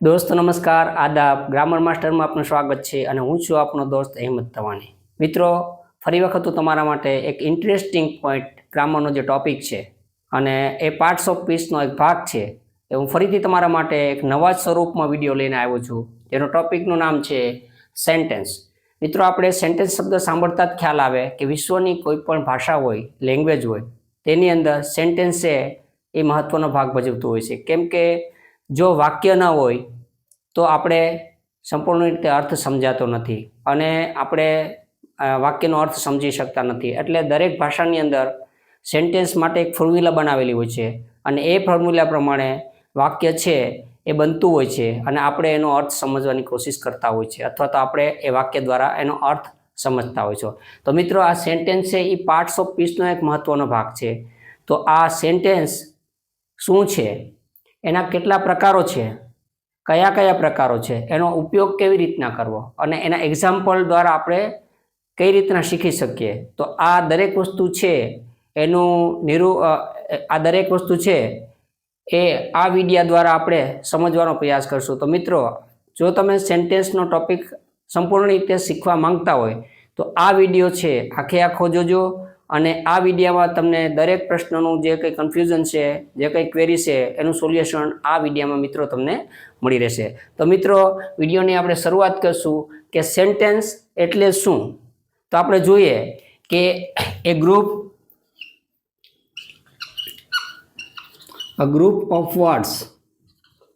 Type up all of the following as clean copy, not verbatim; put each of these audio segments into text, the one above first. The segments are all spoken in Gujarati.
दोस्त नमस्कार आदाब ग्रामर मास्टर में आपનું સ્વાગત છે અને હું છું આપનો દોસ્ત અહેમદ તવાણી। મિત્રો ફરી વખત હું તમારા માટે એક ઇન્ટરેસ્ટિંગ પોઈન્ટ ગ્રામરનો જે ટોપિક છે અને એ પાર્ટ્સ ઓફ સ્પીચનો એક ભાગ છે એ હું ફરીથી તમારા માટે એક નવા જ સ્વરૂપમાં વિડીયો લઈને આવ્યો છું જેનો ટોપિકનું નામ છે સેન્ટેન્સ। મિત્રો આપણે સેન્ટેન્સ શબ્દ સાંભળતા જ ખ્યાલ આવે કે વિશ્વની કોઈ પણ ભાષા હોય લેંગ્વેજ હોય તેની અંદર સેન્ટેન્સ છે એ મહત્વનો ભાગ ભજવતો હોય છે, કેમ કે જો વાક્ય ન હોય તો આપણે સંપૂર્ણ રીતે અર્થ સમજાતો નથી અને આપણે વાક્યનો અર્થ સમજી શકતા નથી। એટલે દરેક ભાષાની અંદર સેન્ટેન્સ માટે એક ફોર્મ્યુલા બનાવેલી હોય છે અને એ ફોર્મ્યુલા પ્રમાણે વાક્ય છે એ બનતું હોય છે અને આપણે એનો અર્થ સમજવાની કોશિશ કરતા હોય છે અથવા તો આપણે એ વાક્ય દ્વારા એનો અર્થ સમજતા હોય છે। તો મિત્રો આ સેન્ટેન્સ છે એ પાર્ટ્સ ઓફ સ્પીચનો એક મહત્વનો ભાગ છે। તો આ સેન્ટેન્સ શું છે, એના કેટલા પ્રકારો છે, કયા કયા પ્રકારો છે, એનો ઉપયોગ કેવી રીતના કરવો અને એના એક્ઝામ્પલ દ્વારા આપણે કઈ રીતના શીખી શકીએ, તો આ દરેક વસ્તુ છે એનું આ દરેક વસ્તુ છે એ આ વિડીયો દ્વારા આપણે સમજવાનો પ્રયાસ કરશું। તો મિત્રો જો તમે સેન્ટેન્સનો ટોપિક સંપૂર્ણ રીતે શીખવા માંગતા હોય તો આ વિડીયો છે આખો જોજો અને આ વિડીયોમાં તમને દરેક પ્રશ્નનું જે કંઈ કન્ફ્યુઝન છે, જે કંઈ ક્વેરી છે એનું સોલ્યુશન આ વિડીયોમાં મિત્રો તમને મળી રહેશે। તો મિત્રો વિડીયોની આપણે શરૂઆત કરશું કે સેન્ટેન્સ એટલે શું। તો આપણે જોઈએ કે a group of words,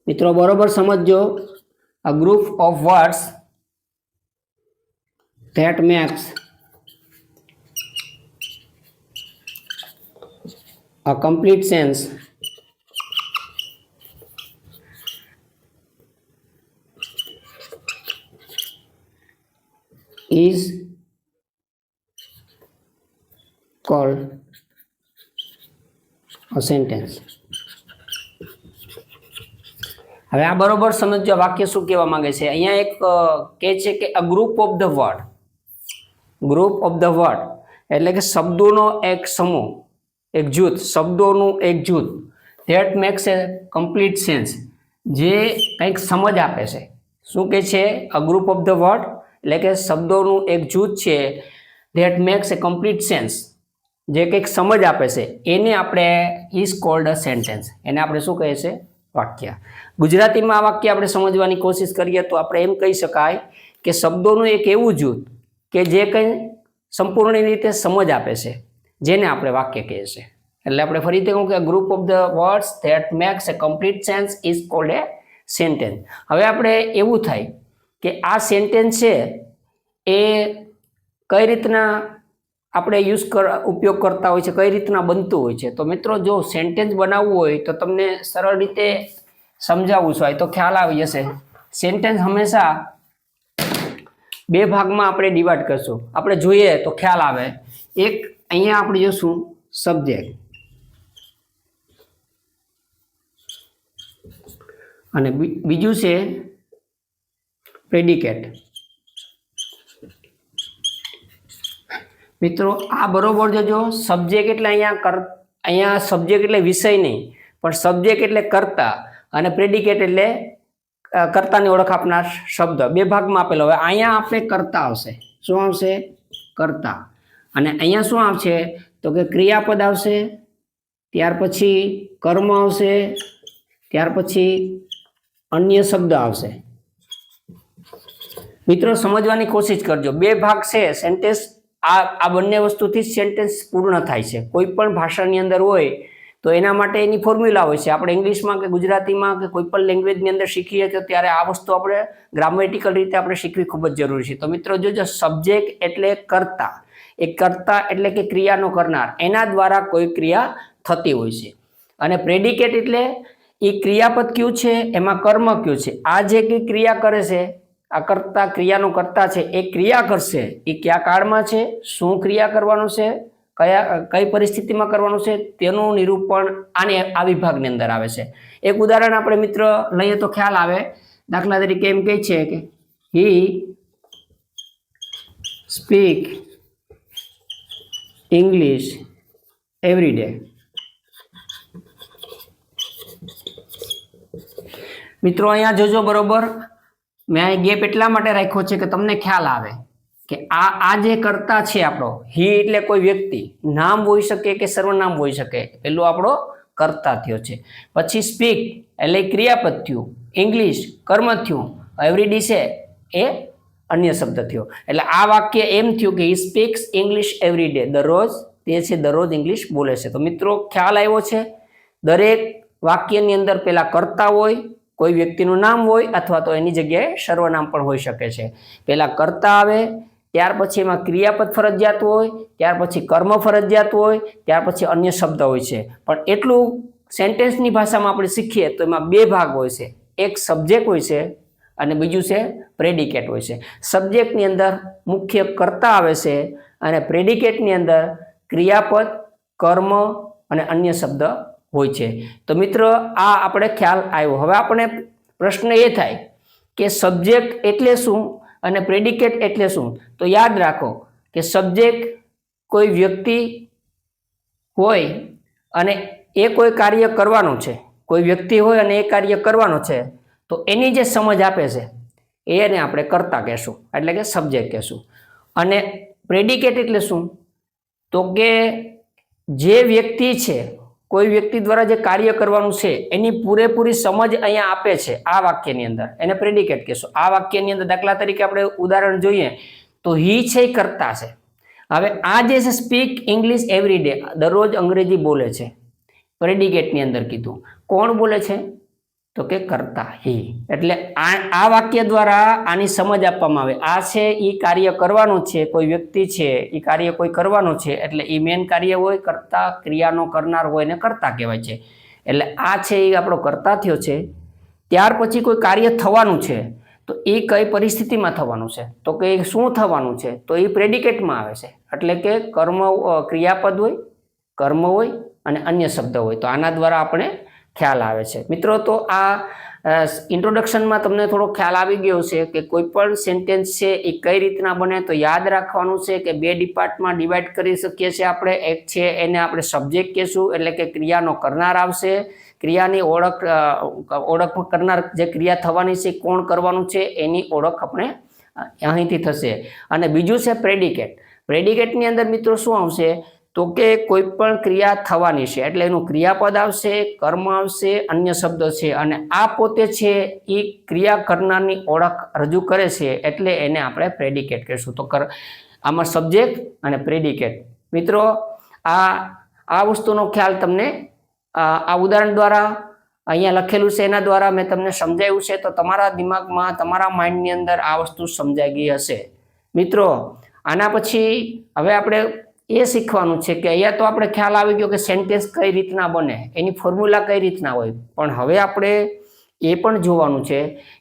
મિત્રો બરોબર સમજો, a group of words that makes a complete sense is called a sentence। હવે આ બરોબર સમજો વાક્ય શું કહેવા માંગે છે। અહીંયા એક કહે છે કે a group of the word, group of the word એટલે કે શબ્દોનો એક સમૂહ, એક જૂથ, શબ્દોનું એક જૂથ, that makes a complete sense, જે કંઈક સમજ આપે છે। શું કહે છે? A group of the word એટલે કે શબ્દોનું એક જૂથ છે, that makes a complete sense, જે કંઈક સમજ આપે છે, એને આપણે ઇઝ કોલ્ડ અ સેન્ટેન્સ, એને આપણે શું કહે છે? વાક્ય। ગુજરાતીમાં આ વાક્ય આપણે સમજવાની કોશિશ કરીએ તો આપણે એમ કહી શકાય કે શબ્દોનું એક એવું જૂથ કે જે કંઈ સંપૂર્ણ રીતે સમજ આપે છે, જેને આપણે વાક્ય કહીએ છીએ। એટલે આપણે ફરીથી કહું કે group of the words that makes a complete sense is called a sentence. હવે આપણે એવું થાય કે આ સેન્ટેન્સ છે એ કઈ રીતના આપણે ઉપયોગ કરતા હોય છે, કઈ રીતના બનતું હોય છે। તો મિત્રો જો સેન્ટેન્સ બનાવવું હોય તો તમને સરળ રીતે સમજાવવું છે તો ખ્યાલ આવી જશે। સેન્ટેન્સ હંમેશા બે ભાગમાં આપણે ડિવાઈડ કરશું, આપણે જોઈએ તો ખ્યાલ આવે। એક અહીંયા આપણે જોશું સબ્જેક્ટ અને બીજું છે પ્રેડિકેટ। મિત્રો આ બરોબર જોજો, સબ્જેક્ટ એટલે અહીંયા સબ્જેક્ટ એટલે વિષય નહીં, પણ સબ્જેક્ટ એટલે કર્તા અને પ્રેડિકેટ એટલે કર્તાની ઓળખ આપનાર શબ્દ, બે ભાગમાં આપેલો। હવે અહીંયા આપણે કર્તા આવશે, શું આવશે? કર્તા। અને અહીંયા શું આવશે તો કે ક્રિયાપદ આવશે, ત્યાર પછી કર્મ આવશે, ત્યાર પછી અન્ય શબ્દ આવશે। મિત્રો સમજવાની કોશિશ કરજો, બે ભાગ છે સેન્ટેન્સ, આ બંને વસ્તુથી સેન્ટેન્સ પૂર્ણ થાય છે। કોઈ પણ ભાષાની અંદર હોય તો એના માટે એની ફોર્મ્યુલા હોય છે। આપણે ઇંગ્લિશમાં કે ગુજરાતીમાં કે કોઈ પણ લેંગ્વેજની અંદર શીખીએ તો ત્યારે આ વસ્તુ આપણે ગ્રામેટિકલ રીતે આપણે શીખવી ખૂબ જ જરૂરી છે। તો મિત્રો જોજો, સબ્જેક્ટ એટલે કર્તા, એ કર્તા એટલે કે ક્રિયાનો કરનાર, એના દ્વારા કોઈ ક્રિયા થતી હોય છે। અને પ્રેડિકેટ એટલે એ ક્રિયાપદ કયું છે, એમાં કર્મ કયું છે, આ જે કંઈ ક્રિયા કરે છે, આ કર્તા ક્રિયાનો કર્તા છે, એ ક્રિયા કરશે એ કયા કાળમાં છે, શું ક્રિયા કરવાનું છે, કઈ પરિસ્થિતિમાં કરવાનું છે, તેનું નિરૂપણ આ વિભાગની અંદર આવે છે। એક ઉદાહરણ આપણે મિત્ર લઈએ તો ખ્યાલ આવે। દાખલા તરીકે એમ કહે છે કે હી સ્પીક ઇંગ્લિશ એવરી ડે। મિત્રો અહીંયા જોજો બરોબર, મેં અહીં ગેપ એટલા માટે રાખ્યો છે કે તમને ખ્યાલ આવે કે આ જે કર્તા છે આપણો, હી એટલે કોઈ વ્યક્તિ, નામ હોઈ શકે કે સર્વનામ હોઈ શકે, પેલો આપણો કર્તા થયો છે. પછી સ્પીક એટલે ક્રિયાપદ થયું, ઇંગ્લિશ કર્મ થયું, એવરીડે છે એ અન્ય શબ્દ થયો. એટલે આ વાક્ય એમ થયું કે હી સ્પીક્સ ઇંગ્લિશ એવરી ડે, દરરોજ તે છે દરરોજ ઇંગ્લિશ બોલે છે. તો મિત્રો ખ્યાલ આવ્યો છે, દરેક વાક્યની અંદર પેલા કર્તા હોય, કોઈ વ્યક્તિનું નામ હોય અથવા તો એની જગ્યાએ સર્વનામ પણ હોઈ શકે છે. પેલા કર્તા આવે, ત્યાર પછી એમાં ક્રિયાપદ ફરજિયાત હોય, ત્યાર પછી કર્મ ફરજિયાત હોય, ત્યાર પછી અન્ય શબ્દ હોય છે. પણ એટલું સેન્ટેન્સની ભાષામાં આપણે શીખીએ તો એમાં બે ભાગ હોય છે, એક સબ્જેક્ટ હોય છે અને બીજું છે પ્રેડિકેટ હોય છે. સબ્જેક્ટની અંદર મુખ્ય કર્તા આવે છે અને પ્રેડિકેટની અંદર ક્રિયાપદ, કર્મ અને અન્ય શબ્દ હોય છે. તો મિત્રો આ આપણે ખ્યાલ આવ્યો. હવે આપણે પ્રશ્ન એ થાય કે સબ્જેક્ટ એટલે શું અને પ્રેડિકેટ એટલે શું? તો યાદ રાખો કે સબ્જેક્ટ કોઈ વ્યક્તિ હોય અને એ કોઈ કાર્ય કરવાનું છે, કોઈ વ્યક્તિ હોય અને એ કાર્ય કરવાનું છે, તો એની જે સમજ આપે છે એને આપણે કર્તા કહેશું, એટલે કે સબ્જેક્ટ કહેશું. અને પ્રેડિકેટ એટલે શું? તો કે જે વ્યક્તિ છે, કોઈ વ્યક્તિ દ્વારા જે કાર્ય કરવાનું છે એની પૂરેપૂરી સમજ અહીંયા આપે છે આ વાક્યની અંદર, એને પ્રેડિકેટ કહેશું. આ વાક્યની અંદર દાખલા તરીકે આપણે ઉદાહરણ જોઈએ તો હી છે એ કર્તા છે. હવે આ જે છે સ્પીક ઇંગ્લિશ એવરી ડે, દરરોજ અંગ્રેજી બોલે છે, પ્રેડિકેટની અંદર કીધું. કોણ બોલે છે? તો કે કર્તા, હી. એટલે આ વાક્ય દ્વારા આની સમજ આપવામાં આવે, આ છે એ કાર્ય કરવાનું છે, કોઈ વ્યક્તિ છે એ કાર્ય કોઈ કરવાનું છે, એટલે એ મેન કાર્ય હોય, કર્તા ક્રિયાનો કરનાર હોય ને કર્તા કહેવાય છે. એટલે આ છે એ આપણો કર્તા થયો છે. ત્યાર પછી કોઈ કાર્ય થવાનું છે, તો એ કઈ પરિસ્થિતિમાં થવાનું છે, તો કે શું થવાનું છે, તો એ પ્રેડિકેટમાં આવે છે. એટલે કે કર્મ, ક્રિયાપદ હોય, કર્મ હોય અને અન્ય શબ્દ હોય. તો આના દ્વારા આપણે ખ્યાલ આવે છે. મિત્રો તો આ ઇન્ટ્રોડક્શનમાં તમને થોડો ખ્યાલ આવી ગયો છે કે કોઈ પણ સેન્ટેન્સ છે એ કઈ રીતના બને. તો યાદ રાખવાનું છે કે બે ડિપાર્ટમાં ડિવાઈડ કરી શકીએ છીએ આપણે. એક છે એને આપણે સબ્જેક્ટ કહેશું, એટલે કે ક્રિયાનો કરનાર આવશે, ક્રિયાની ઓળખ કરનાર, જે ક્રિયા થવાની છે કોણ કરવાનું છે એની ઓળખ આપણે અહીંથી થશે. અને બીજું છે પ્રેડિકેટ. પ્રેડિકેટની અંદર મિત્રો શું આવશે? તો કે કોઈ પણ ક્રિયા થવાની છે એટલે એનું ક્રિયાપદ આવશે, કર્મ આવશે, અન્ય શબ્દ છે, અને આ પોતે છે એ ક્રિયા કરનારની ઓળખ રજૂ કરે છે, એટલે એને આપણે પ્રેડિકેટ કહીશું. તો આમાં સબ્જેક્ટ અને પ્રેડિકેટ. મિત્રો આ વસ્તુનો ખ્યાલ તમને આ ઉદાહરણ દ્વારા અહીંયા લખેલું છે એના દ્વારા મેં તમને સમજાવ્યું છે, તો તમારા દિમાગમાં, તમારા માઇન્ડની અંદર આ વસ્તુ સમજાઈ ગઈ હશે. મિત્રો આના પછી હવે આપણે એ શીખવાનું છે કે અહીંયા તો આપણે ખ્યાલ આવી ગયો કે સેન્ટેન્સ કઈ રીતના બને, એની ફોર્મ્યુલા કઈ રીતના હોય, પણ હવે આપણે એ પણ જોવાનું છે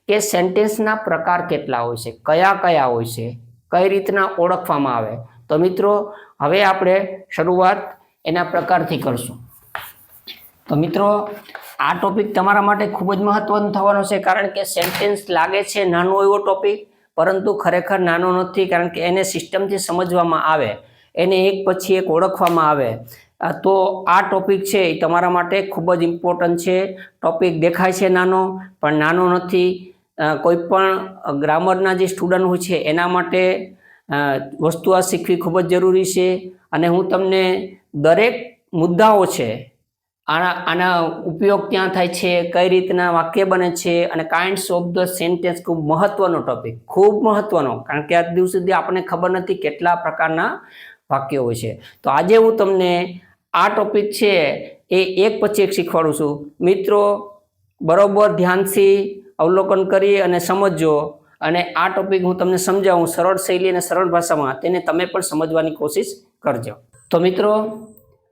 કે સેન્ટેન્સના પ્રકાર કેટલા હોય છે, કયા કયા હોય છે, કઈ રીતના ઓળખવામાં આવે. તો મિત્રો હવે આપણે શરૂઆત એના પ્રકારથી કરશું. તો મિત્રો આ ટોપિક તમારા માટે ખૂબ જ મહત્વનો થવાનો છે, કારણ કે સેન્ટેન્સ લાગે છે નાનો એવો ટોપિક, પરંતુ ખરેખર નાનો નથી, કારણ કે એને સિસ્ટમથી સમજવામાં આવે, એને એક પછી એક ઓળખવામાં આવે, તો આ ટોપિક છે એ તમારા માટે ખૂબ જ ઇમ્પોર્ટન્ટ છે. ટોપિક દેખાય છે નાનો, પણ નાનો નથી. કોઈ પણ ગ્રામરના જે સ્ટુડન્ટ હોય છે એના માટે વસ્તુ આ શીખવી ખૂબ જ જરૂરી છે. અને હું તમને દરેક મુદ્દાઓ છે આના ઉપયોગ ક્યાં થાય છે, કઈ રીતના વાક્ય બને છે, અને કાઇન્ડ્સ ઓફ ધ સેન્ટેન્સ, ખૂબ મહત્વનો ટોપિક, ખૂબ મહત્વનો, કારણ કે આજ દિવસ સુધી આપણને ખબર નથી કેટલા પ્રકારના વાક્યો હોય છે. તો આજે હું તમને આ ટોપિક છે એ એક પછી એક શીખવાડું છું. મિત્રો બરોબર ધ્યાનથી અવલોકન કરી અને સમજજો, અને આ ટોપિક હું તમને સમજાવું સરળ શૈલી અને સરળ ભાષામાં, તેને તમે પણ સમજવાની કોશિશ કરજો. તો મિત્રો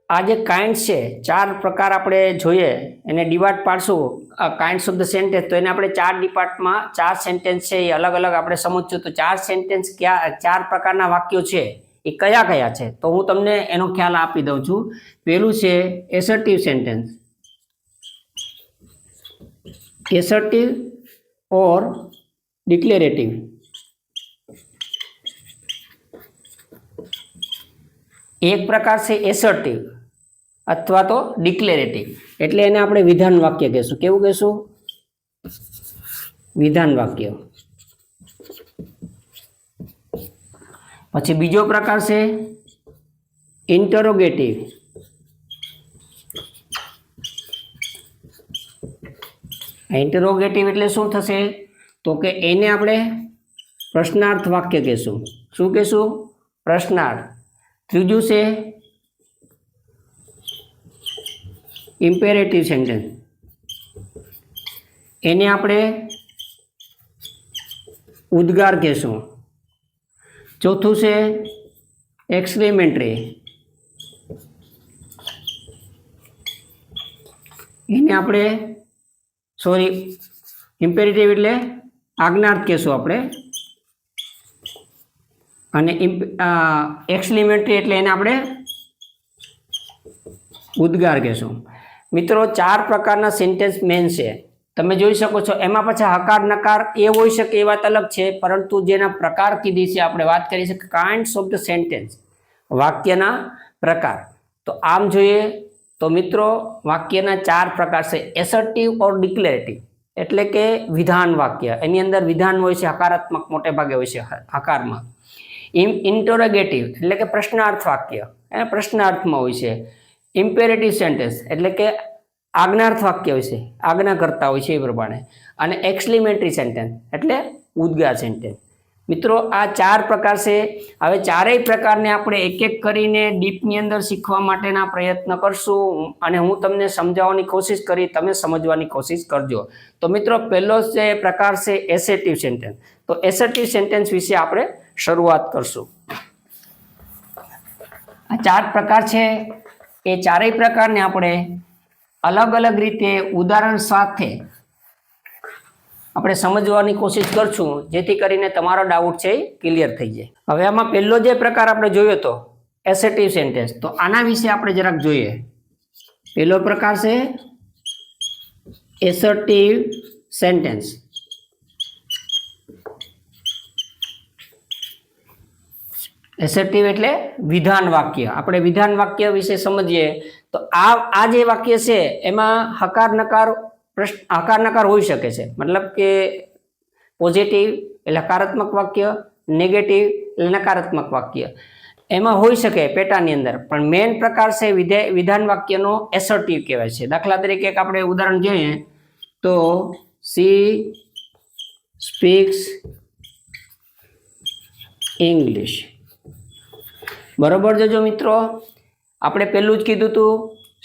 આ જે કાઇન્ડ છે, 4 પ્રકાર આપણે જોઈએ, એને ડિવાઈડ પાડશું કાઇન્ડ્સ ઓફ ધ સેન્ટેન્સ. તો એને આપણે 4 ડિપાર્ટમાં 4 સેન્ટેન્સ છે એ અલગ અલગ આપણે સમજશું. તો 4 સેન્ટેન્સ કયા, 4 પ્રકારના વાક્યો છે એ કયા કયા છે, તો હું તમને એનો ખ્યાલ આપી દઉં છું. પહેલું છે એસર્ટિવ સેન્ટેન્સ, એસર્ટિવ ઓર ડિક્લેરેટિવ. એક પ્રકાર છે એસર્ટિવ અથવા તો ડિક્લેરેટિવ, એટલે એને આપણે વિધાન વાક્ય કહેશું. કેવું કહેશું? વિધાન વાક્ય. પછી બીજો પ્રકાર છે ઇન્ટરોગેટિવ. ઇન્ટરોગેટિવ એટલે શું થશે? તો કે એને આપણે પ્રશ્નાર્થ વાક્ય કહેશું. શું કહેશું? પ્રશ્નાર્થ. ત્રીજું છે ઇમ્પેરેટિવ સેન્ટેન્સ. એને આપણે ઉદ્ગાર કહેશું. ચોથું છે એક્સક્લેમેટરી. એને આપણે ઇમ્પેરેટિવ એટલે આજ્ઞાર્થ કહેશું આપણે, અને એક્સક્લેમેટરી એટલે એને આપણે ઉદ્ગાર કહેશું. મિત્રો 4 પ્રકારના સેન્ટેન્સ મેન છે, તમે જોઈ શકો છો. એમાં પાછા હકાર નકાર એ હોઈ શકે એ વાત અલગ છે, પરંતુ જેના પ્રકાર કીધી છે આપણે વાત કરી છે કાઇન્ડ્સ ઓફ ધ સેન્ટેન્સ, વાક્યના પ્રકાર. તો આમ જોઈએ તો મિત્રો વાક્યના 4 પ્રકાર છે. એસર્ટિવ ઓર ડિક્લેરેટિવ એટલે કે વિધાન વાક્ય, એની અંદર વિધાન હોય છે, હકારાત્મક મોટે ભાગે હોય છે હકારમાં. ઇન્ટરોગેટિવ એટલે કે પ્રશ્નાર્થ વાક્ય, એ પ્રશ્નાર્થમાં હોય છે. ઇમ્પેરેટિવ સેન્ટેન્સ એટલે કે આજ્ઞાર્થ વાક્ય હોય છે, આજ્ઞા કરતા હોય છે એ પ્રમાણે. અને એક્સક્લેમેટરી સેન્ટેન્સ એટલે ઉદ્ગાર સેન્ટેન્સ. મિત્રો આ 4 પ્રકાર છે. હવે ચારેય પ્રકારને આપણે એક એક કરીને ડીપની અંદર શીખવા માટેના પ્રયત્ન કરશું, અને હું તમને સમજાવવાની કોશિશ કરી, તમે સમજવાની કોશિશ કરજો. તો મિત્રો પહેલો જે પ્રકાર છે એસેટિવ સેન્ટેન્સ. તો એસેટિવ સેન્ટેન્સ વિશે આપણે શરૂઆત કરશું. આ 4 પ્રકાર છે, એ ચારેય પ્રકારને આપણે અલગ અલગ રીતે ઉદાહરણ સાથે આપણે સમજવાની કોશિશ કરશું, જેથી કરીને તમારો ડાઉટ છે એ ક્લિયર થઈ જાય. હવે આમાં પહેલો જે પ્રકાર આપણે જોયો હતો એસેટિવ સેન્ટેન્સ, તો આના વિશે આપણે જરાક જોઈએ. પહેલો પ્રકાર છે એસર્ટિવ સેન્ટેન્સ. એસર્ટિવ એટલે વિધાન વાક્ય. આપણે વિધાન વાક્ય વિશે સમજીએ તો આ જે વાક્ય છે એમાં હકાર નકાર હોઈ શકે છે. મતલબ કે પોઝિટિવ એટલે હકારાત્મક વાક્ય, નેગેટિવ એટલે નકારાત્મક વાક્ય એમાં હોઈ શકે પેટાની અંદર. પણ મેઇન પ્રકાર છે વિધાન વાક્યનો એસર્ટિવ કહેવાય છે. દાખલા તરીકે એક આપણે ઉદાહરણ જોઈએ તો સી સ્પીક્સ ઇંગ્લિશ. બરોબર જોજો મિત્રો, આપણે પહેલું જ કીધું હતું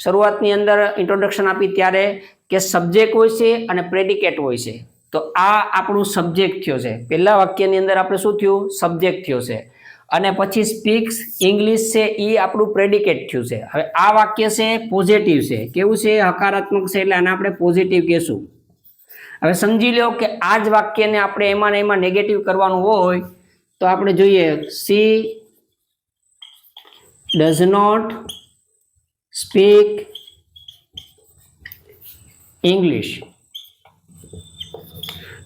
શરૂઆતની અંદર ઇન્ટ્રોડક્શન આપી ત્યારે કે સબ્જેક્ટ હોય છે અને પ્રેડિકેટ હોય છે. તો આ આપણું સબ્જેક્ટ થયો છે. પહેલા વાક્યની અંદર આપણે શું થયું? સબ્જેક્ટ થયો છે. અને પછી સ્પીક્સ ઇંગ્લિશ છે એ આપણું પ્રેડિકેટ થયું છે. હવે આ વાક્ય છે પોઝિટિવ છે. કેવું છે? હકારાત્મક છે, એટલે આને આપણે પોઝિટિવ કહેશું. હવે સમજી લો કે આ જ વાક્યને આપણે એમાં ને એમાં નેગેટિવ કરવાનું હોય તો આપણે જોઈએ C does not speak English.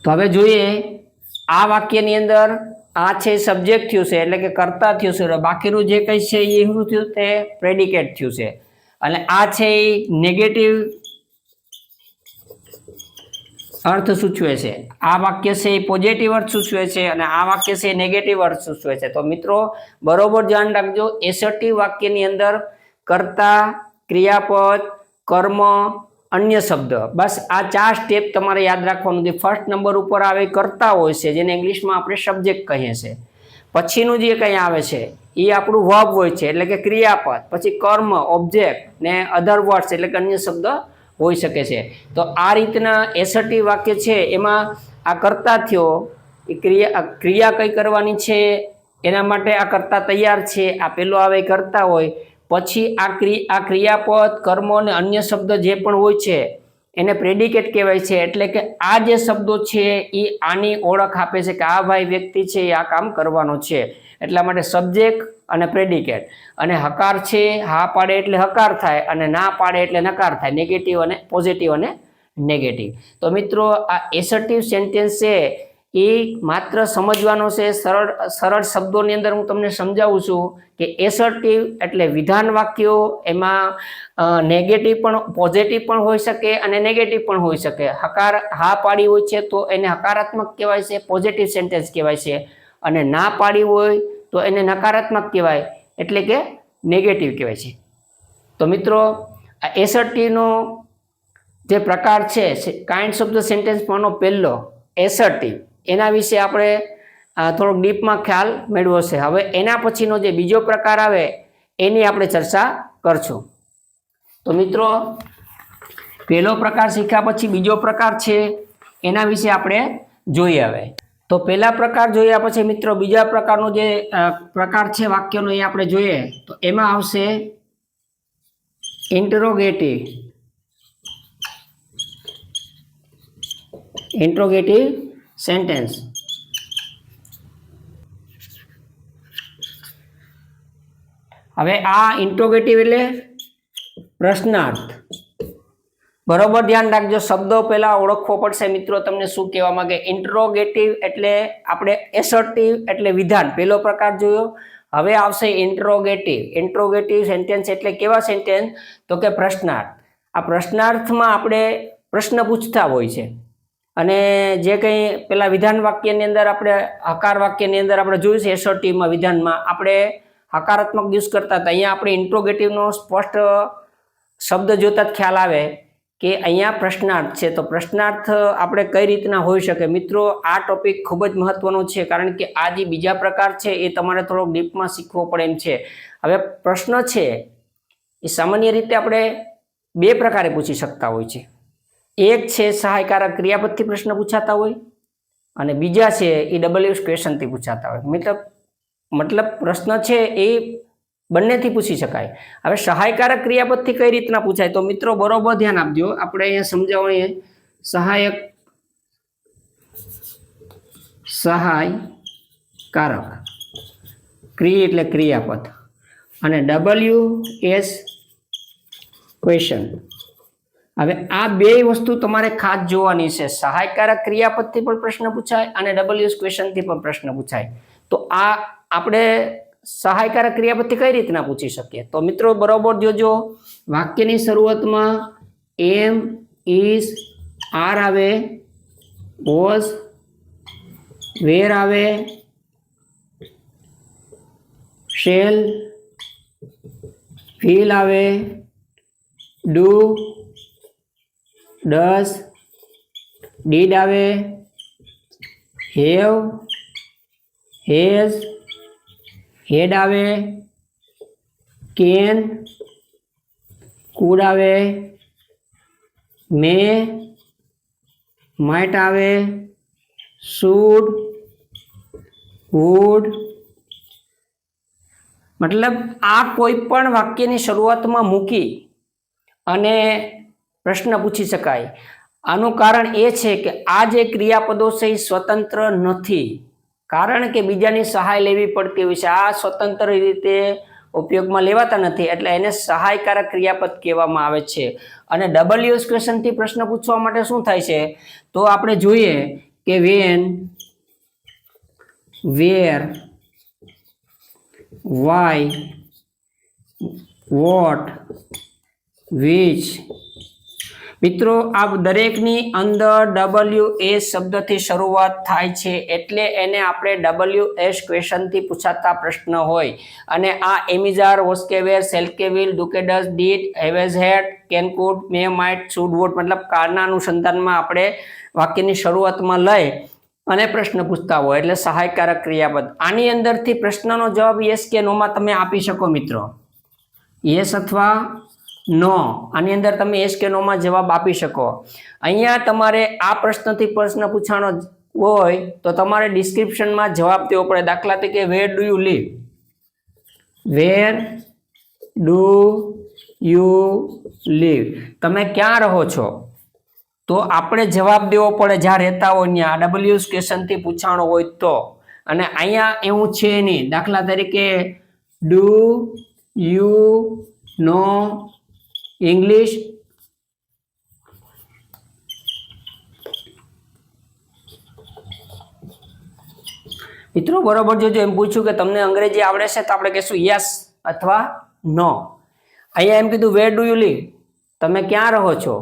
તો હવે જોઈએ આ વાક્યની અંદર આ છે સબ્જેક્ટ થયું છે એટલે કે કર્તા થયું છે, બાકીનું જે કંઈ છે એ શું થયું? તે પ્રેડિકેટ થયું છે. અને આ છે એ નેગેટિવ અર્થ સૂચવે છે. આ વાક્ય છે એ પોઝિટિવ અર્થ સૂચવે છે અને આ વાક્ય છે એ નેગેટિવ અર્થ સૂચવે છે. તો મિત્રો બરોબર ધ્યાન રાખજો, એસર્ટિવ વાક્યની અંદર કર્તા, ક્રિયાપદ, કર્મ, અન્ય શબ્દ, બસ આ 4 સ્ટેપ તમારે યાદ રાખવાનું છે. ફર્સ્ટ નંબર ઉપર આવે કર્તા હોય છે, જેને ઇંગ્લિશમાં આપણે સબ્જેક્ટ કહીએ છીએ. પછીનું જે કંઈ આવે છે એ આપણું વર્બ હોય છે એટલે કે ક્રિયાપદ. પછી કર્મ ઓબ્જેક્ટ ને અધર વર્ડ્સ એટલે કે અન્ય શબ્દ હોઈ શકે છે. તો આ રીતના એસર્ટિવ વાક્ય છે એમાં આ કર્તા થયો, એ ક્રિયા કઈ કરવાની છે એના માટે આ કર્તા તૈયાર છે, આ પેલો આવે કરતા હોય. પછી આ ક્રિયાપદ, કર્મ અને અન્ય શબ્દ જે પણ હોય છે એને પ્રેડિકેટ કહેવાય છે. એટલે કે આ જે શબ્દો છે એ આની ઓળખ આપે છે કે આ ભાઈ વ્યક્તિ છે એ આ કામ કરવાનો છે. એટલા માટે સબ્જેક્ટ અને પ્રેડિકેટ. અને હકાર છે, હા પાડે એટલે હકાર થાય અને ના પાડે એટલે નકાર થાય, નેગેટિવ અને પોઝિટિવ અને નેગેટિવ. તો મિત્રો આ એસર્ટિવ સેન્ટેન્સ છે એ માત્ર સમજવાનો છે। સરળ શબ્દોની અંદર હું તમને સમજાવું છું કે એસર્ટિવ એટલે વિધાન વાક્યો, એમાં નેગેટિવ પણ પોઝિટિવ પણ હોઈ શકે અને નેગેટિવ પણ હોઈ શકે। હા પાડી હોય છે તો એને હકારાત્મક કહેવાય છે, પોઝિટિવ સેન્ટેન્સ કહેવાય છે, અને ના પાડી હોય તો એને નકારાત્મક કહેવાય એટલે કે નેગેટિવ કહેવાય છે। તો મિત્રો આ એસર્ટિવનો જે પ્રકાર છે કાઇન્ડ્સ ઓફ ધ સેન્ટેન્સમાંનો પહેલો એસર્ટિવ, એના વિશે આપણે થોડોક ડીપમાં ખ્યાલ મેળવ્યો છે। હવે એના પછીનો જે બીજો પ્રકાર આવે એની આપણે ચર્ચા કરશું। તો મિત્રો પહેલો પ્રકાર શીખ્યા પછી બીજો પ્રકાર છે એના વિશે આપણે જોઈએ। હવે તો પહેલા પ્રકાર જોયા પછી મિત્રો બીજા પ્રકારનો જે પ્રકાર છે વાક્યનો એ આપણે જોઈએ તો એમાં આવશે ઇન્ટ્રોગેટિવ સેન્ટેન્સ। હવે આ ઇન્ટ્રોગેટિવ એટલે પ્રશ્નાર્થ। બરોબર ધ્યાન રાખજો, શબ્દો પહેલા ઓળખવો પડશે મિત્રો, તમને શું કહેવા માંગે। ઇન્ટ્રોગેટિવ એટલે આપણે એસર્ટિવ એટલે વિધાન, પહેલો પ્રકાર જોયો। હવે આવશે ઇન્ટ્રોગેટિવ સેન્ટેન્સ એટલે કેવા સેન્ટેન્સ તો કે પ્રશ્નાર્થ। આ પ્રશ્નાર્થમાં આપણે પ્રશ્ન પૂછતા હોય છે, અને જે કંઈ પેલા વિધાન વાક્યની અંદર આપણે હકાર વાક્યની અંદર આપણે જોયું છે એસર્ટિવમાં વિધાનમાં આપણે હકારાત્મક યુઝ કરતા હતા। અહીંયા આપણે ઇન્ટ્રોગેટિવનો સ્પષ્ટ શબ્દ જોતા જ ખ્યાલ આવે કે અહીંયા પ્રશ્નાર્થ છે। તો પ્રશ્નાર્થ આપણે કઈ રીતના હોઈ શકે મિત્રો, આ ટોપિક ખૂબ જ મહત્વનો છે, કારણ કે આ જે બીજા પ્રકાર છે એ તમારે થોડોક ડીપમાં શીખવો પડે એમ છે। હવે પ્રશ્ન છે એ સામાન્ય રીતે આપણે બે પ્રકારે પૂછી શકતા હોય છે। એક છે સહાયકારક ક્રિયાપદથી પ્રશ્ન પૂછાતા હોય, અને બીજા છે એ ડબલ્યુએસ ક્વેશ્ચનથી પૂછાતા હોય। મતલબ પ્રશ્ન છે એ બંનેથી પૂછી શકાય। હવે સહાયકારક ક્રિયાપદથી કઈ રીતના પૂછાય તો મિત્રો બરોબર ધ્યાન આપજો, આપણે અહીંયા સમજાવીએ। સહાયકારક એટલે ક્રિયાપદ, અને ડબલ્યુએસ ક્વેશ્ચન। હવે આ બે વસ્તુ તમારે ખાસ જોવાની છે। સહાયકારક ક્રિયાપદથી પણ પ્રશ્ન પૂછાય અને ડબલ્યુએસ ક્વેશ્ચનથી પણ પ્રશ્ન પૂછાય। તો આ આપણે સહાયકારક ક્રિયાપદથી કઈ રીતના પૂછી શકીએ તો મિત્રો બરોબર જોજો, વાક્યની શરૂઆતમાં એમ, ઇઝ, આર આવે, વોઝ, વેર આવે, શેલ, વિલ આવે, ડુ, ડઝ, ડીડ આવે, હેવ, હેઝ, હેડ આવે, કેન, કુડ આવે, મે, માઇટ આવે, શુડ, વુડ। મતલબ આ કોઈ પણ વાક્યની શરૂઆતમાં મૂકી અને પ્રશ્ન પૂછી શકાય। આનું કારણ એ છે કે આ જે ક્રિયાપદો છે એ સ્વતંત્ર નથી, કારણ કે બીજાની સહાય લેવી પડતી હોય છે। આ સ્વતંત્ર રીતે ઉપયોગમાં લેવાતા નથી, એટલે એને સહાયકારક ક્રિયાપદ કહેવામાં આવે છે। અને ડબલ્યુએસ ક્વેશ્ચનથી પ્રશ્ન પૂછવા માટે શું થાય છે તો આપણે જોઈએ કે when, where, why, what, which. મિત્રો આ દરેકની અંદર ડબલ્યુએસ શબ્દથી શરૂઆત થાય છે, એટલે એને આપણે ડબલ્યુએસ ક્વેશ્ચનથી પૂછાતા પ્રશ્ન હોય। અને આ એમિઝાર, વોસ્કેવેર, સેલ્કેવિલ, ડુકેડસ, did, have has, had, can, could, may, might, should, would, મતલબ કાળના અનુસંધાનમાં આપણે વાક્યની શરૂઆતમાં લઈ અને પ્રશ્ન પૂછતા હોય એટલે સહાયકારક ક્રિયાપદ। આની અંદરથી પ્રશ્નનો જવાબ યસ કે નોમાં તમે આપી શકો મિત્રો, યસ અથવા નો, આની અંદર તમે યસ કે નોમાં જવાબ આપી શકો। અહીંયા તમારે આ પ્રશ્નથી પ્રશ્ન પૂછવાનો હોય તો તમારે ડિસ્ક્રિપ્શનમાં જવાબ દેવો પડે। દાખલા તરીકે where do you live, where do you live, તમે ક્યાં રહો છો, તો આપણે જવાબ દેવો પડે જ્યાં રહેતા હોય ત્યાં, ડબલ્યુએસ ક્વેશ્ચનથી પૂછાણો હોય તો। અને અહીંયા એવું છે નહીં, દાખલા તરીકે ડુ યુ નો ઇંગ્લિશ, મિત્રો બરોબર જોજો, એમ પૂછ્યું કે તમને અંગ્રેજી આવડે છે તો આપણે કહીશું યસ અથવા નો. અહીંયા એમ કીધું વેર ડુ યુ લીવ, તમે ક્યાં રહો છો,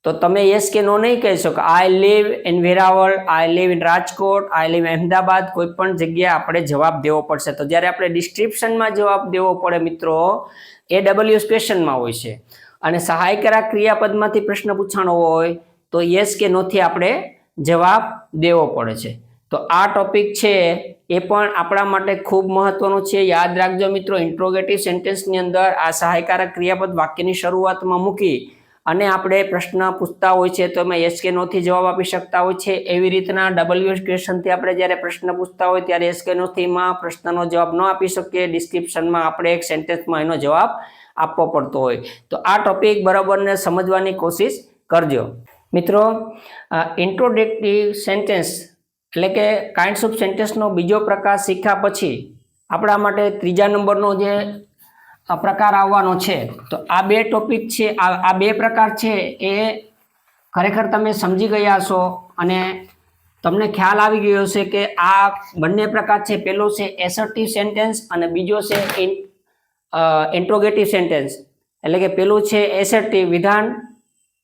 તો તમે યસ કે નો નહીં કહી શકો. I live in Veraval, I live in Rajkot, I live in Ahmedabad. કોઈ પણ જગ્યાએ આપણે જવાબ દેવો પડશે. તો જ્યારે આપણે ડિસ્ક્રિપ્શનમાં જવાબ દેવો પડે મિત્રો, એ ડબલ્યુએસ ક્વેશ્ચનમાં હોય છે. અને સહાયકારક ક્રિયાપદમાંથી પ્રશ્ન પૂછાણો હોય તો યસ કે નો થી આપણે જવાબ દેવો પડે છે. તો આ ટોપિક છે એ પણ આપણા માટે ખૂબ મહત્વનો છે. યાદ રાખજો મિત્રો, ઇન્ટ્રોગેટિવ સેન્ટેન્સની અંદર આ સહાયકારક ક્રિયાપદ વાક્યની શરૂઆતમાં મૂકી અને આપણે પ્રશ્ન પૂછતા હોય છે તો એમાં યસ કે નો થી જવાબ આપી શકતા હોય છે. એવી રીતના ડબલ્યુએસ ક્વેશ્ચનથી આપણે જ્યારે પ્રશ્ન પૂછતા હોય ત્યારે યસ કે નો થીમાં પ્રશ્નનો જવાબ ન આપી શકીએ, ડિસ્ક્રિપ્શનમાં આપણે એક સેન્ટેન્સમાં એનો જવાબ આપવો પડતો હોય. તો આ ટોપિક બરાબરને સમજવાની કોશિશ કરજો. મિત્રો, ઇન્ટ્રોડક્ટિવ સેન્ટેન્સ એટલે કે કાઇન્ડ્સ ઓફ સેન્ટેન્સનો બીજો પ્રકાર શીખ્યા પછી આપણા માટે ત્રીજા નંબરનો જે પ્રકાર આવવાનો છે. તો આ બે ટોપિક છે, આ બે પ્રકાર છે એ ખરેખર તમે સમજી ગયા છો અને તમને ખ્યાલ આવી ગયો છે કે આ બંને પ્રકાર છે. પેલો છે એસર્ટિવ સેન્ટેન્સ અને બીજો છે ઇન્ટ્રોગેટિવ સેન્ટેન્સ. એટલે કે પેલું છે એસર્ટિવ, વિધાન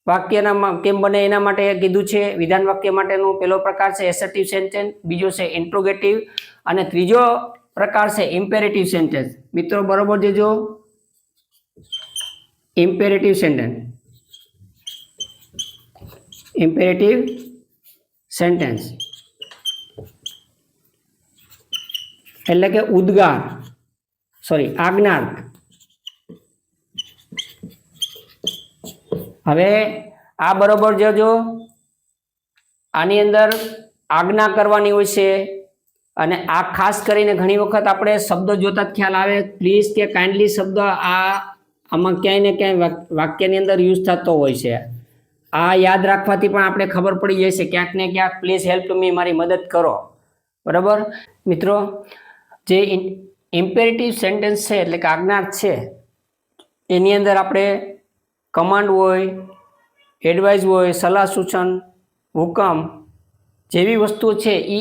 વાક્યના કેમ બને એના માટે કીધું છે. વિધાન વાક્ય માટેનો પેલો પ્રકાર છે એસર્ટિવ સેન્ટેન્સ, બીજો છે ઇન્ટ્રોગેટિવ અને ત્રીજો પ્રકાર છે ઇમ્પેરેટિવ સેન્ટેન્સ. મિત્રો બરોબર જોજો, ઇમ્પેરેટિવ સેન્ટેન્સ. ઇમ્પેરેટિવ સેન્ટેન્સ એટલે કે ઉદ્ગાર, આજ્ઞાર્થ. હવે આ બરોબર જોજો, આની અંદર આજ્ઞા કરવાની હોય છે અને આ ખાસ કરીને ઘણી વખત આપણે શબ્દો જોતા જ ખ્યાલ આવે. પ્લીઝ કે કાઇન્ડલી શબ્દ આમાં ક્યાંય ને ક્યાંય વાક્યની અંદર યુઝ થતો હોય છે. આ યાદ રાખવાથી પણ આપણે ખબર પડી જાય છે ક્યાંક ને ક્યાંક પ્લીઝ હેલ્પ મી, મારી મદદ કરો. બરાબર મિત્રો, જે ઇમ્પેરેટિવ સેન્ટેન્સ છે એટલે કે આજ્ઞાર્થ છે એની અંદર આપણે કમાન્ડ હોય, એડવાઇસ હોય, સલાહ સૂચન, હુકમ જેવી વસ્તુઓ છે એ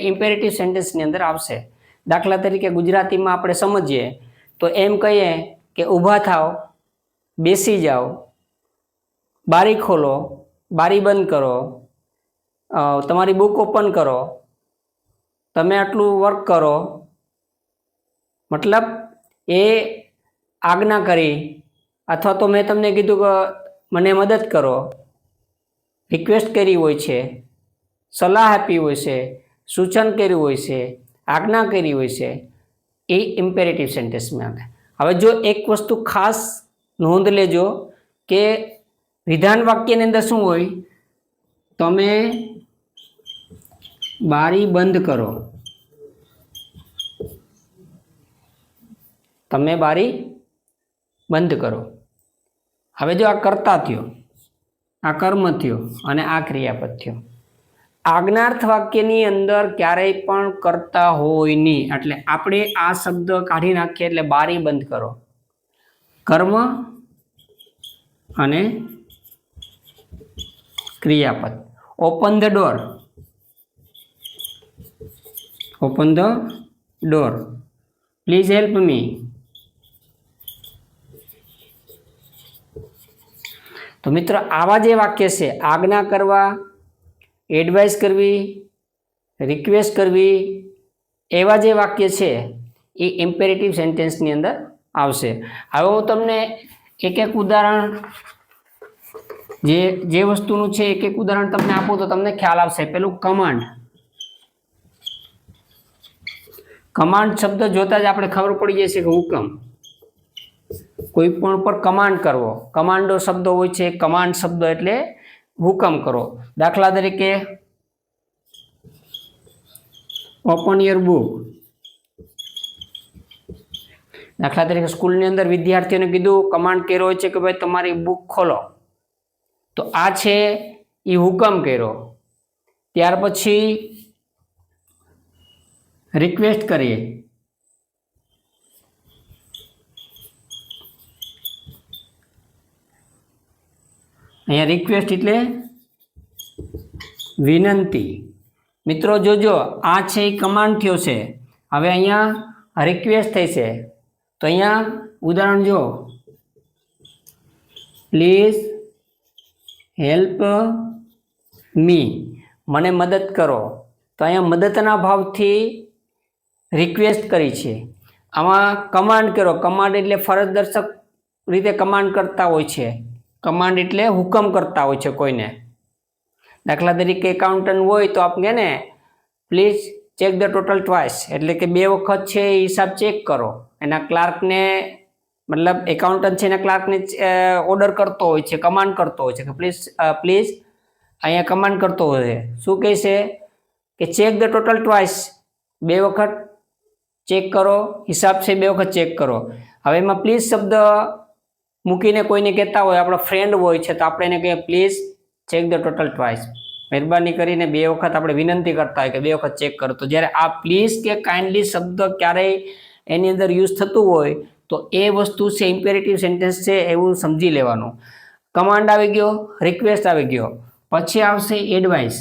ઇમ્પેરેટિવ સેન્ટેન્સની અંદર આવશે. દાખલા તરીકે ગુજરાતીમાં આપણે સમજીએ તો એમ કહીએ કે ઊભા થાવ, બેસી જાઓ, બારી ખોલો, બારી બંધ કરો, તમારી બુક ઓપન કરો, તમે આટલું વર્ક કરો. મતલબ એ આજ્ઞા કરી, અથવા તો મેં તમને કીધું કે મને મદદ કરો, રિક્વેસ્ટ કરી હોય છે, સલાહ આપી હોય છે, સૂચન કર્યું હોય છે, આજ્ઞા કરી હોય છે, એ ઇમ્પેરેટિવ સેન્ટેન્સમાં આવે. હવે જો એક વસ્તુ ખાસ નોંધ લેજો કે વિધાન વાક્યની અંદર શું હોય, તમે બારી બંધ કરો, તમે બારી બંધ કરો. હવે જો આ કર્તા થયો, આ કર્મ થયો અને આ ક્રિયાપદ થયો. આજ્ઞાર્થ વાક્યની અંદર ક્યારેય પણ કરતા હોય નહીં. એટલે આપણે આ શબ્દ કાઢી નાખીએ એટલે બારી બંધ કરો, કર્મ અને ક્રિયાપદ. Open the door, open the door, please help me. તો મિત્રો આવા જે વાક્ય છે, આજ્ઞા કરવા, એડવાઇસ કરવી, રિક્વેસ્ટ કરવી, એવા જે વાક્ય છે એ ઇમ્પેરેટિવ સેન્ટેન્સની અંદર આવશે. હવે હું તમને એક એક ઉદાહરણ જે વસ્તુનું છે એક એક ઉદાહરણ તમને આપું તો તમને ખ્યાલ આવશે. પેલું કમાન્ડ. કમાન્ડ શબ્દ જોતા જ આપણે ખબર પડી જશે કે હુકમ. કોઈ પણ પર કમાન્ડ કરવો, કમાન્ડો શબ્દ હોય છે. કમાન્ડ શબ્દ એટલે હુકમ કરો. દાખલા તરીકે ઓપન યોર બુક. દાખલા તરીકે સ્કૂલની અંદર વિદ્યાર્થીઓને કીધું, કમાન્ડ કર્યો હોય છે કે ભાઈ તમારી બુક ખોલો, તો આ છે એ હુકમ કર્યો. ત્યાર પછી રિક્વેસ્ટ કરીએ, અહીંયા રિક્વેસ્ટ એટલે વિનંતી. મિત્રો જોજો, આ છે એ કમાન્ડ થયો છે. હવે અહીંયા રિક્વેસ્ટ થઈ છે, તો અહીંયા ઉદાહરણ જો, પ્લીઝ હેલ્પ મી, મને મદદ કરો. તો અહીંયા મદદના ભાવથી રિક્વેસ્ટ કરી છે. આમાં કમાન્ડ કરો, કમાન્ડ એટલે ફરજદર્શક રીતે કમાન્ડ કરતા હોય છે. કમાન્ડ એટલે હુકમ કરતા હોય છે કોઈને. દાખલા તરીકે એકાઉન્ટન્ટ હોય તો આપણે ને please check the total twice, એટલે કે 2 વખત છે એ હિસાબ ચેક કરો. એના ક્લાર્કને, મતલબ એકાઉન્ટન્ટ છે એના ક્લાર્કને ઓર્ડર કરતો હોય છે, કમાન્ડ કરતો હોય છે કે પ્લીઝ અહીંયા કમાન્ડ કરતો હોય છે. શું કહે છે કે ચેક ધ ટોટલ ટ્વાઇસ, 2 વખત ચેક કરો, હિસાબ છે 2 વખત ચેક કરો. હવે એમાં પ્લીઝ શબ્દ મૂકીને કોઈને કહેતા હોય, આપણો ફ્રેન્ડ હોય છે તો આપણે એને કહીએ please check the total twice. મહેરબાની કરીને 2 વખત આપણે વિનંતી કરતા હોય કે 2 વખત ચેક કરો. તો જ્યારે આ પ્લીઝ કે કાઇન્ડલી શબ્દ ક્યારેય એની અંદર યુઝ થતું હોય તો એ વસ્તુ છે ઇમ્પેરેટિવ સેન્ટેન્સ છે એવું સમજી લેવાનું. કમાન્ડ આવી ગયો, રિક્વેસ્ટ આવી ગયો, પછી આવશે એડવાઇસ.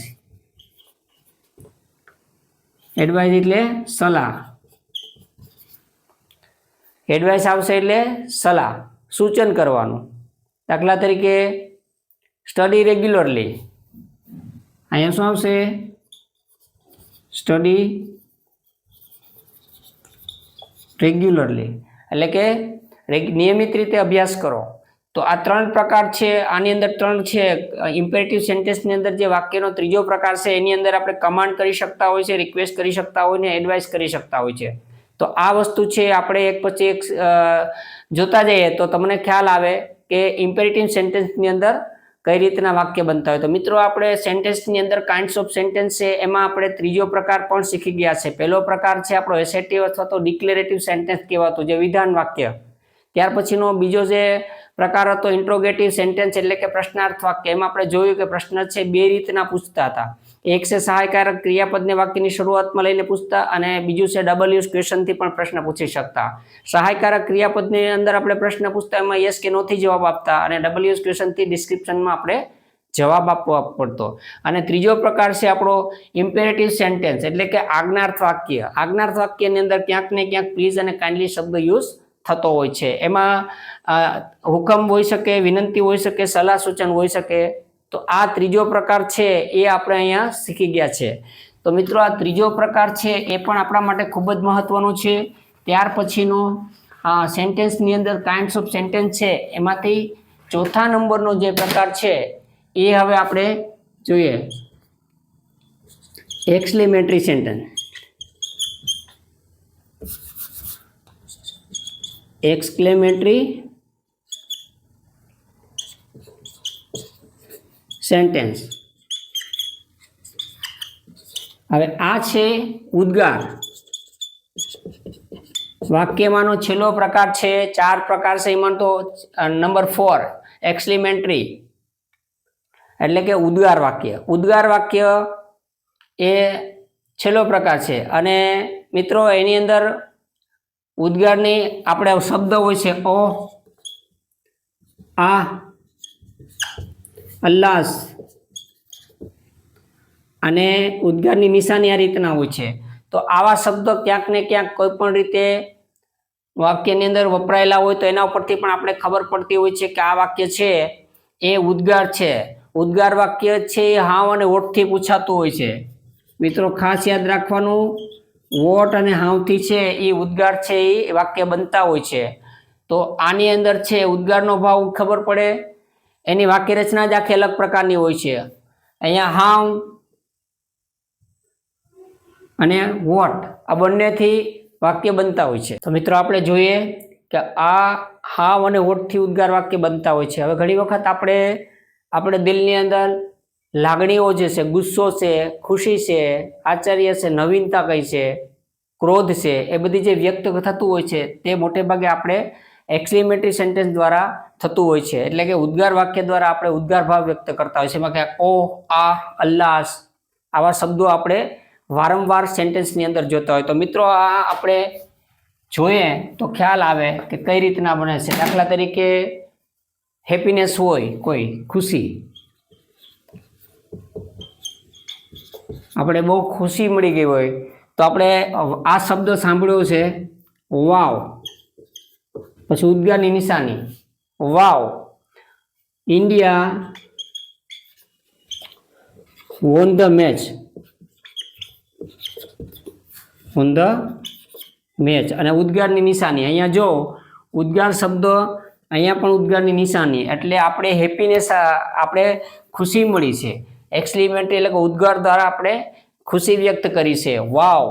એડવાઇસ એટલે સલાહ. એડવાઇસ આવશે એટલે સલાહ, સૂચન કરવાનું. દાખલા તરીકે સ્ટડી રેગ્યુલરલી, અહીંયા શું આવશે? સ્ટડી રેગ્યુલરલી એટલે કે નિયમિત રીતે અભ્યાસ કરો. તો આ 3 પ્રકાર છે. આની અંદર 3 છે. ઇમ્પેરેટિવ સેન્ટેન્સની અંદર જે વાક્યનો ત્રીજો પ્રકાર છે એની અંદર આપણે કમાન્ડ કરી શકતા હોય છે, રિક્વેસ્ટ કરી શકતા હોય ને એડવાઇસ કરી શકતા હોય છે. તો આ વસ્તુ છે આપણે એક પછી એક જોતા જઈએ તો તમને ખ્યાલ આવે કે ઇમ્પેરેટિવ સેન્ટેન્સની અંદર કઈ રીતના વાક્ય બનતા હોય. તો મિત્રો આપણે સેન્ટેન્સની અંદર કાઇન્ડ્સ ઓફ સેન્ટેન્સ છે એમાં આપણે ત્રીજો પ્રકાર પણ શીખી ગયા છે. પહેલો પ્રકાર છે આપણો એસેટિવ અથવા તો ડિક્લેરેટિવ સેન્ટેન્સ કહેવાતો, જે વિધાન વાક્ય. ત્યાર પછીનો બીજો જે પ્રકાર હતો ઇન્ટ્રોગેટિવ સેન્ટેન્સ એટલે કે પ્રશ્નાર્થ વાક્ય. એમાં આપણે જોયું કે પ્રશ્ન છે 2 રીતના પૂછતા હતા. એક છે સહાયકારક ક્રિયાપદને વાક્યની શરૂઆતમાં લઈને પૂછતા, અને બીજું છે ડબલ-યુઝ ક્વેશ્ચનથી પણ પ્રશ્ન પૂછી શકતા. સહાયકારક ક્રિયાપદની અંદર આપણે પ્રશ્ન પૂછતા એમાં યસ કે નોથી જવાબ આપતા, અને ડબલ-યુઝ ક્વેશ્ચનથી ડિસ્ક્રિપ્શનમાં આપણે જવાબ આપવો પડતો. અને ત્રીજો પ્રકાર છે આપણો ઇમ્પેરેટિવ સેન્ટેન્સ એટલે કે આજ્ઞાર્થ વાક્ય. આજ્ઞાર્થ વાક્યની અંદર ક્યાંક ને ક્યાંક પ્લીઝ અને કાઇન્ડલી શબ્દ યુઝ થતો હોય છે. એમાં હુકમ હોઈ શકે, વિનંતી હોઈ શકે, સલાહ સૂચન હોઈ શકે. તો આ ત્રીજો પ્રકાર છે એ આપણે અહીંયા શીખી ગયા છે. તો મિત્રો આ ત્રીજો પ્રકાર છે એ પણ આપણા માટે ખૂબ જ મહત્વનો છે. ત્યાર પછીનો સેન્ટેન્સની અંદર કાઇન્ડ્સ ઓફ સેન્ટેન્સ છે એમાંથી ચોથા નંબરનો જે પ્રકાર છે એ હવે આપણે જોઈએ, એક્સક્લેમેટરી સેન્ટેન્સ. Exclamatory sentence. હવે આ છે ઉદ્ગાર વાક્યમાંનો છેલ્લો પ્રકાર છે. 4 પ્રકાર છે એમાં તો નંબર 4 એક્સક્લેમેટરી એટલે કે ઉદ્ગાર વાક્ય. ઉદ્ગાર વાક્ય એ છેલ્લો પ્રકાર છે. અને મિત્રો એની અંદર ઉદ્ગારની આપણે શબ્દ હોય છે ઓ, આ, અલ્લાસ, અને ઉદ્ગારની નિશાની આ રીતના હોય છે. તો આવા શબ્દો ક્યાંક ને ક્યાંક કોઈ પણ રીતે વાક્યની અંદર વપરાયેલા હોય તો એના ઉપરથી પણ આપણે ખબર પડતી હોય છે કે આ વાક્ય છે એ ઉદ્ગાર છે. ઉદ્ગાર વાક્ય છે એ હાવ અને હોઠથી પૂછાતું હોય છે. મિત્રો ખાસ યાદ રાખવાનું, હોઠ અને હાવથી છે એ ઉદ્ગાર છે એ વાક્ય બનતા હોય છે. તો આની અંદર છે ઉદ્ગારનો ભાવ ખબર પડે, એની વાક્ય રચના જ આખી અલગ પ્રકારની હોય છે. અહીંયા હાવ અને હોઠ આ બંનેથી વાક્ય બનતા હોય છે. તો મિત્રો આપણે જોઈએ કે આ હાવ અને હોઠથી ઉદ્ગાર વાક્ય બનતા હોય છે. હવે ઘણી વખત આપણે દિલની અંદર લાગણીઓ જે છે, ગુસ્સો છે, ખુશી છે, આશ્ચર્ય છે, નવીનતા કઈ છે, ક્રોધ છે, એ બધી જે વ્યક્ત થતું હોય છે તે મોટે ભાગે આપણે એક્સક્લેમેટરી સેન્ટેન્સ દ્વારા થતું હોય છે. એટલે કે ઉદ્ગાર વાક્ય દ્વારા આપણે ઉદ્ગાર ભાવ વ્યક્ત કરતા હોય છે. એમાં કે ઓ, આ, અલ્લાસ આવા શબ્દો આપણે વારંવાર સેન્ટેન્સની અંદર જોતા હોય. તો મિત્રો આ આપણે જોઈએ તો ખ્યાલ આવે કે કઈ રીતના બને છે. દાખલા તરીકે હેપીનેસ હોય, કોઈ ખુશી, આપણે બહુ ખુશી મળી ગઈ હોય તો આપણે આ શબ્દ સાંભળ્યો છે વાવ, પછી ઉદ્ગારની નિશાની વાવ, India won the match, won the match. અને ઉદ્ગારની નિશાની અહીંયા જો ઉદ્ગાર શબ્દ, અહીંયા પણ ઉદ્ગારની નિશાની એટલે આપણે હેપીનેસ, આપણે ખુશી મળી છે. એક્સક્લેમેટરી એટલે કે ઉદ્ગાર દ્વારા આપણે ખુશી વ્યક્ત કરી છે. વાવ,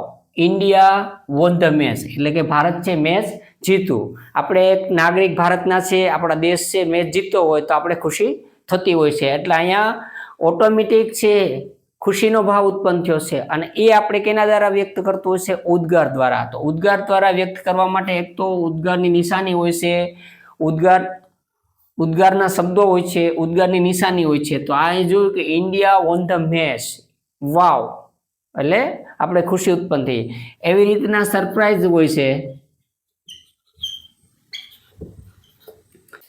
ઇન્ડિયા વોન ધ મેચ એટલે કે ભારત છે મેચ જીતું. આપણે એક નાગરિક ભારતના છે, આપણા દેશ છે, મેચ જીતતો હોય તો આપણે ખુશી થતી હોય છે. એટલે અહીંયા ઓટોમેટિક છે ખુશીનો ભાવ ઉત્પન્ન થયો છે અને એ આપણે કેના દ્વારા વ્યક્ત કરતું હોય છે? ઉદ્ગાર દ્વારા. તો ઉદ્ગાર દ્વારા વ્યક્ત કરવા માટે એક તો ઉદ્ગારની નિશાની હોય છે, ઉદ્ગારના શબ્દો હોય છે, ઉદ્ગારની નિશાની હોય છે. તો આ જોયું કે ઇન્ડિયા વોન ધ મેચ, વાવ એટલે આપણે ખુશી ઉત્પન્ન થઈ. એવી રીતના સરપ્રાઈઝ હોય છે.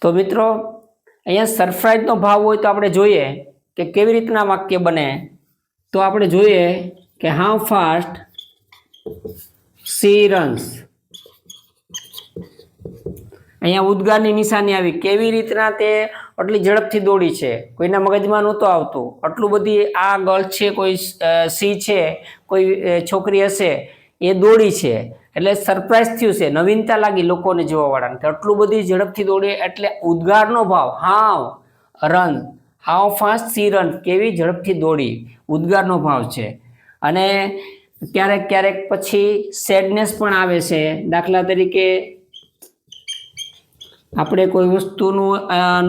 તો મિત્રો અહીંયા સરપ્રાઈઝનો ભાવ હોય તો આપણે જોઈએ કે કેવી રીતના વાક્ય બને. તો આપણે જોઈએ કે હાઉ ફાસ્ટ સી રન્સ. અહીંયા ઉદ્ગારની નિશાની આવી, કેવી રીતના તે આટલી ઝડપથી દોડી છે, કોઈના મગજમાં નહોતું આવતું. આટલું બધી આ ગર્લ છે, કોઈ સી છે, કોઈ છોકરી હશે એ દોડી છે એટલે સરપ્રાઈઝ થયું છે, નવીનતા લાગી લોકોને જોવાવાળાને. આટલું બધી ઝડપથી દોડી એટલે ઉદ્ગારનો ભાવ how run, how fast C run, કેવી ઝડપથી દોડી, ઉદ્ગારનો ભાવ છે. અને ક્યારેક ક્યારેક પછી સેડનેસ પણ આવે છે. દાખલા તરીકે આપણે કોઈ વસ્તુનું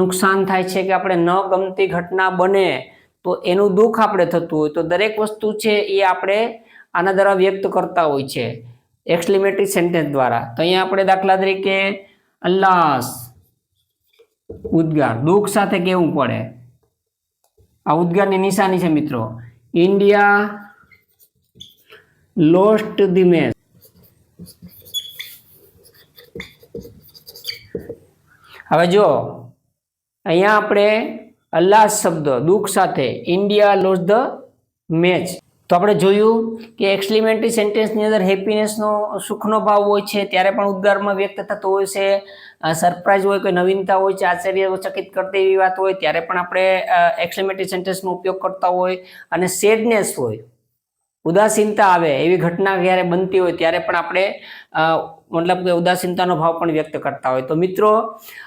નુકસાન થાય છે કે આપણે ન ગમતી ઘટના બને તો એનું દુઃખ આપણે થતું હોય તો દરેક વસ્તુ છે એ આપણે આના દ્વારા વ્યક્ત કરતા હોય છે એક્સક્લેમેટરી સેન્ટેન્સ દ્વારા. તો અહીંયા આપણે દાખલા તરીકે અલ્લાસ, ઉદ્ગાર, દુઃખ સાથે કહેવું પડે. આ ઉદ્ગારની નિશાની છે મિત્રો. ઇન્ડિયા લોસ્ટ ધી મેચ, હવે જો અહીંયા આપણે અલ્લાહ શબ્દ દુઃખ સાથે, ઇન્ડિયા લોસ્ટ ધ મેચ. તો આપણે જોયું કે એક્સક્લેમેટરી સેન્ટેન્સની અંદર હેપીનેસનો, સુખનો ભાવ હોય છે ત્યારે પણ ઉદ્ગારમાં વ્યક્ત થતો હોય છે. સરપ્રાઈઝ હોય, કોઈ નવીનતા હોય છે, આશ્ચર્યચકિત કરતી એવી વાત હોય ત્યારે પણ આપણે એક્સક્લેમેટરી સેન્ટેન્સનો ઉપયોગ કરતા હોય. અને સેડનેસ હોય, ઉદાસીનતા આવે એવી ઘટના જ્યારે બનતી હોય ત્યારે પણ આપણે મતલબ કે ઉદાસીનતાનો ભાવ પણ વ્યક્ત કરતા હોય. તો મિત્રો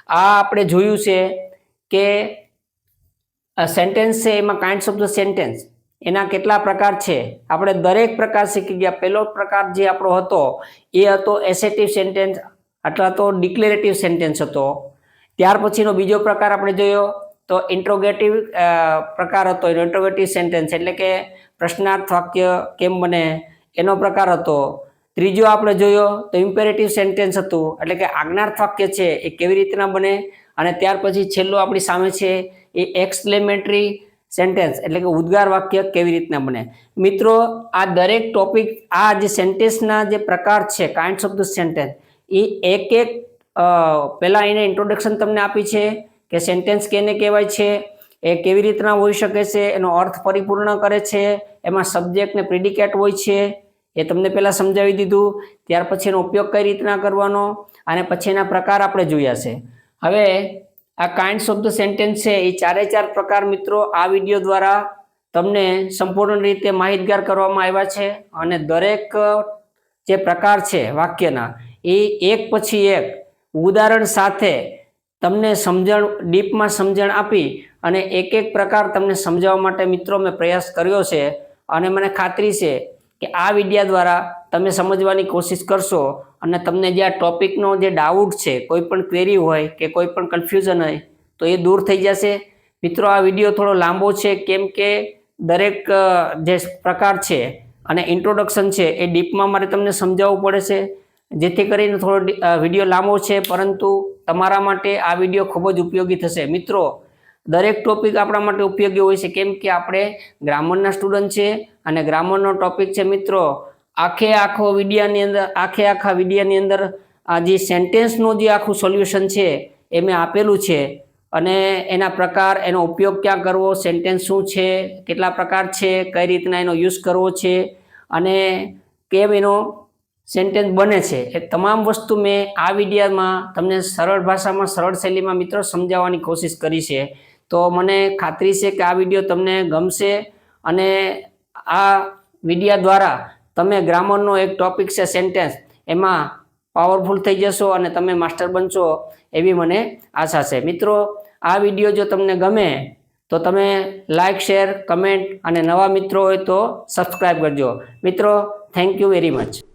આ આપણે જોયું છે કે સેન્ટેન્સ છે એમાં કાઇન્ડ્સ ઓફ ધ સેન્ટેન્સ એના કેટલા પ્રકાર છે. આપણે દરેક પ્રકાર શીખી ગયા. પહેલો પ્રકાર જે આપણો હતો એ હતો એસેટિવ સેન્ટેન્સ અથવા તો ડિક્લેરેટિવ સેન્ટેન્સ હતો. ત્યાર પછીનો બીજો પ્રકાર આપણે જોયો તો ઇન્ટ્રોગેટિવ પ્રકાર હતો, ઇન્ટ્રોગેટિવ સેન્ટેન્સ એટલે કે પ્રશ્નાર્થ વાક્ય કેમ બને એનો પ્રકાર હતો. ત્રીજો આપણે જોયો તો ઇમ્પેરેટિવ સેન્ટેન્સ હતું એટલે કે આજ્ઞાર્થ વાક્ય છે એ કેવી રીતના બને. અને ત્યાર પછી છેલ્લો આપણી સામે છે એ એક્સક્લેમેટરી સેન્ટેન્સ એટલે કે ઉદ્ગાર વાક્ય કેવી રીતના બને. મિત્રો આ દરેક ટોપિક, આ જે સેન્ટેન્સના જે પ્રકાર છે કાઇન્ડ્સ ઓફ ધ સેન્ટેન્સ, એ એક એક પહેલાં એને ઇન્ટ્રોડક્શન તમને આપી છે કે સેન્ટેન્સ કેને કહેવાય છે, એ કેવી રીતના હોઈ શકે છે, એનો અર્થ પરિપૂર્ણ કરે છે, એમાં સબ્જેક્ટ ને પ્રિડિકેટ હોય છે એ તમને પહેલાં સમજાવી દીધું. ત્યાર પછી એનો ઉપયોગ કઈ રીતના કરવાનો અને પછી એના પ્રકાર આપણે જોયા છે. હવે આ કાઇન્ડ્સ ઓફ ધ સેન્ટેન્સ છે એ ચારે ચાર પ્રકાર મિત્રો આ વિડીયો દ્વારા તમને સંપૂર્ણ રીતે માહિતગાર કરવામાં આવ્યા છે. અને દરેક જે પ્રકાર છે વાક્યના એ એક પછી એક ઉદાહરણ સાથે તમને સમજણ, ડીપમાં સમજણ આપી અને એક એક પ્રકાર તમને સમજાવવા માટે મિત્રો મેં પ્રયાસ કર્યો છે. અને મને ખાતરી છે કે આ વિડીયો દ્વારા તમે સમજવાની કોશિશ કરશો અને તમને જે આ ટોપિકનો જે ડાઉટ છે, કોઈ પણ ક્વેરી હોય કે કોઈ પણ કન્ફ્યુઝન હોય તો એ દૂર થઈ જશે. મિત્રો આ વિડીયો થોડો લાંબો છે કેમ કે દરેક જે પ્રકાર છે અને ઇન્ટ્રોડક્શન છે એ ડીપમાં મારે તમને સમજાવવું પડે છે, જેથી કરીને થોડો વિડીયો લાંબો છે પરંતુ તમારા માટે આ વિડીયો ખૂબ જ ઉપયોગી થશે. મિત્રો દરેક ટોપિક આપણા માટે ઉપયોગી હોય છે કેમ કે આપણે ગ્રામરના સ્ટુડન્ટ છે અને ગ્રામરનો ટોપિક છે મિત્રો આખા વિડીયાની અંદર આ જે સેન્ટેન્સનું જે આખું સોલ્યુશન છે એ મેં આપેલું છે. અને એના પ્રકાર, એનો ઉપયોગ ક્યાં કરવો, સેન્ટેન્સ શું છે, કેટલા પ્રકાર છે, કઈ રીતના એનો યુઝ કરવો છે અને કેમ એનો સેન્ટેન્સ બને છે, એ તમામ વસ્તુ મેં આ વિડીયોમાં તમને સરળ ભાષામાં, સરળ શૈલીમાં મિત્રો સમજાવવાની કોશિશ કરી છે. તો મને ખાતરી છે કે આ વિડીયો તમને ગમશે અને આ વિડીયો દ્વારા તમે ગ્રામરનો એક ટોપિક છે સેન્ટેન્સ, એમાં પાવરફુલ થઈ જશો અને તમે માસ્ટર બનશો એવી મને આશા છે. મિત્રો, આ વિડીયો જો તમને ગમે તો તમે લાઈક, શેર, કમેન્ટ અને નવા મિત્રો હોય તો સબસ્ક્રાઈબ કરજો. મિત્રો, થેન્ક યુ વેરી મચ.